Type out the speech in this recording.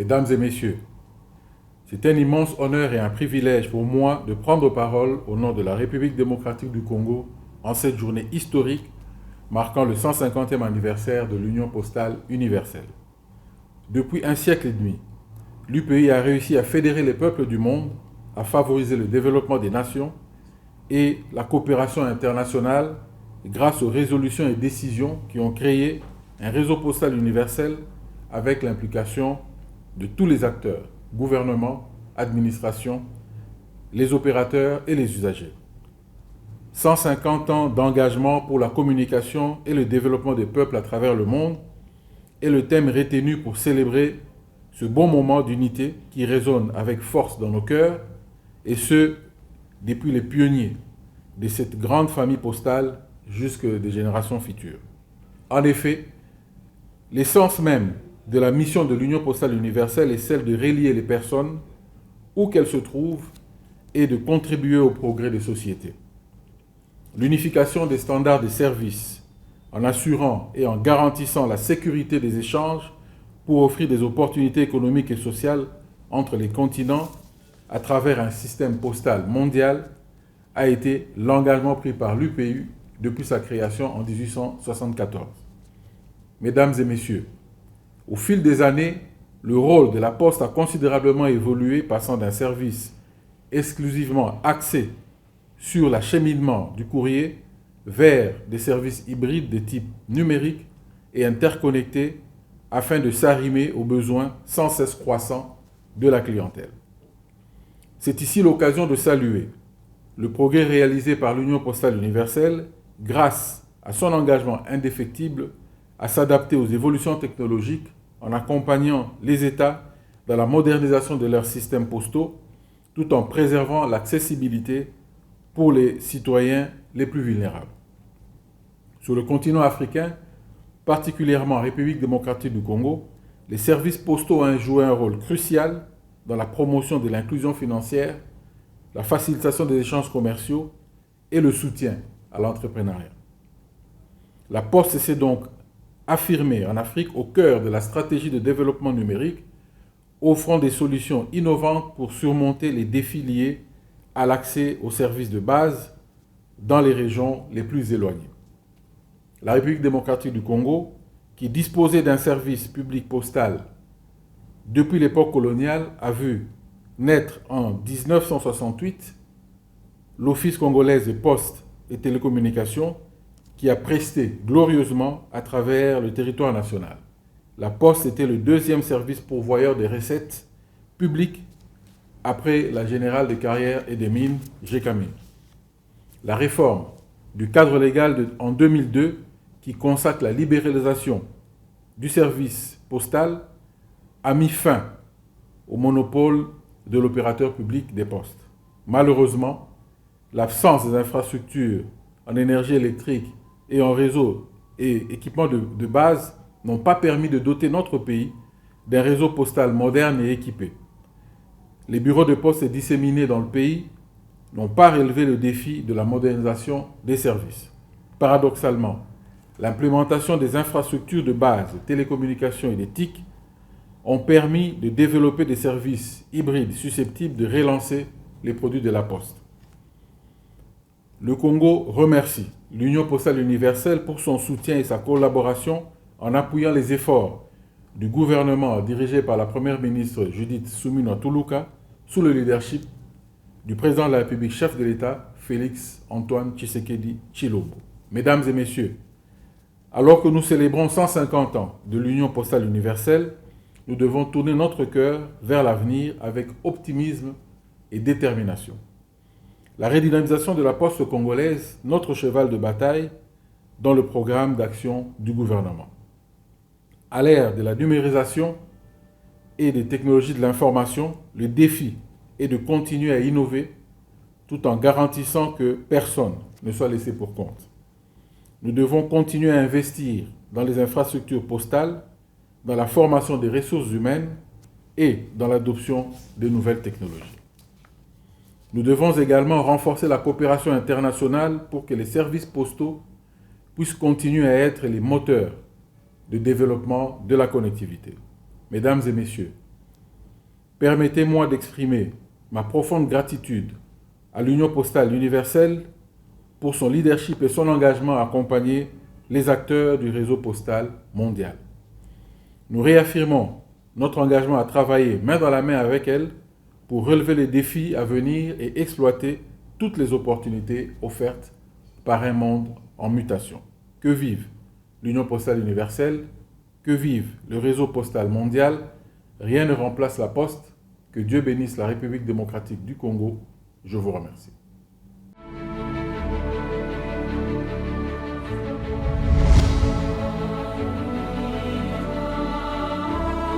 Mesdames et messieurs, c'est un immense honneur et un privilège pour moi de prendre parole au nom de la République démocratique du Congo en cette journée historique marquant le 150e anniversaire de l'Union postale universelle. Depuis un siècle et demi, l'UPI a réussi à fédérer les peuples du monde, à favoriser le développement des nations et la coopération internationale grâce aux résolutions et décisions qui ont créé un réseau postal universel avec l'implication de tous les acteurs, gouvernement, administration, les opérateurs et les usagers. 150 ans d'engagement pour la communication et le développement des peuples à travers le monde est le thème retenu pour célébrer ce bon moment d'unité qui résonne avec force dans nos cœurs, et ce, depuis les pionniers de cette grande famille postale jusque des générations futures. En effet, l'essence même de la mission de l'Union postale universelle est celle de relier les personnes où qu'elles se trouvent et de contribuer au progrès des sociétés. L'unification des standards des services en assurant et en garantissant la sécurité des échanges pour offrir des opportunités économiques et sociales entre les continents à travers un système postal mondial a été l'engagement pris par l'UPU depuis sa création en 1874. Mesdames et messieurs, au fil des années, le rôle de la Poste a considérablement évolué, passant d'un service exclusivement axé sur l'acheminement du courrier vers des services hybrides de type numérique et interconnectés afin de s'arrimer aux besoins sans cesse croissants de la clientèle. C'est ici l'occasion de saluer le progrès réalisé par l'Union postale universelle grâce à son engagement indéfectible à s'adapter aux évolutions technologiques en accompagnant les États dans la modernisation de leurs systèmes postaux tout en préservant l'accessibilité pour les citoyens les plus vulnérables. Sur le continent africain, particulièrement en République démocratique du Congo, les services postaux ont joué un rôle crucial dans la promotion de l'inclusion financière, la facilitation des échanges commerciaux et le soutien à l'entrepreneuriat. La Poste s'est donc affirmée en Afrique au cœur de la stratégie de développement numérique, offrant des solutions innovantes pour surmonter les défis liés à l'accès aux services de base dans les régions les plus éloignées. La République démocratique du Congo, qui disposait d'un service public postal depuis l'époque coloniale, a vu naître en 1968 l'Office congolais des postes et télécommunications qui a presté glorieusement à travers le territoire national. La Poste était le deuxième service pourvoyeur des recettes publiques après la Générale des carrières et des mines, GECAMIN. La réforme du cadre légal en 2002 qui consacre la libéralisation du service postal a mis fin au monopole de l'opérateur public des postes. Malheureusement, l'absence des infrastructures en énergie électrique et en réseau et équipements de base n'ont pas permis de doter notre pays d'un réseau postal moderne et équipé. Les bureaux de poste disséminés dans le pays n'ont pas relevé le défi de la modernisation des services. Paradoxalement, l'implémentation des infrastructures de base, de télécommunications et des TIC ont permis de développer des services hybrides susceptibles de relancer les produits de la Poste. Le Congo remercie l'Union postale universelle pour son soutien et sa collaboration en appuyant les efforts du gouvernement dirigé par la première ministre Judith Suminwa Tuluka sous le leadership du président de la République, chef de l'État, Félix Antoine Tshisekedi Tshilombo. Mesdames et messieurs, alors que nous célébrons 150 ans de l'Union postale universelle, nous devons tourner notre cœur vers l'avenir avec optimisme et détermination. La redynamisation de la Poste congolaise, notre cheval de bataille dans le programme d'action du gouvernement. À l'ère de la numérisation et des technologies de l'information, le défi est de continuer à innover tout en garantissant que personne ne soit laissé pour compte. Nous devons continuer à investir dans les infrastructures postales, dans la formation des ressources humaines et dans l'adoption de nouvelles technologies. Nous devons également renforcer la coopération internationale pour que les services postaux puissent continuer à être les moteurs de développement de la connectivité. Mesdames et messieurs, Permettez-moi d'exprimer ma profonde gratitude à l'Union postale universelle pour son leadership et son engagement à accompagner les acteurs du réseau postal mondial. Nous réaffirmons notre engagement à travailler main dans la main avec elle pour relever les défis à venir et exploiter toutes les opportunités offertes par un monde en mutation. Que vive l'Union postale universelle, que vive le réseau postal mondial, rien ne remplace la poste. Que Dieu bénisse la République démocratique du Congo. Je vous remercie.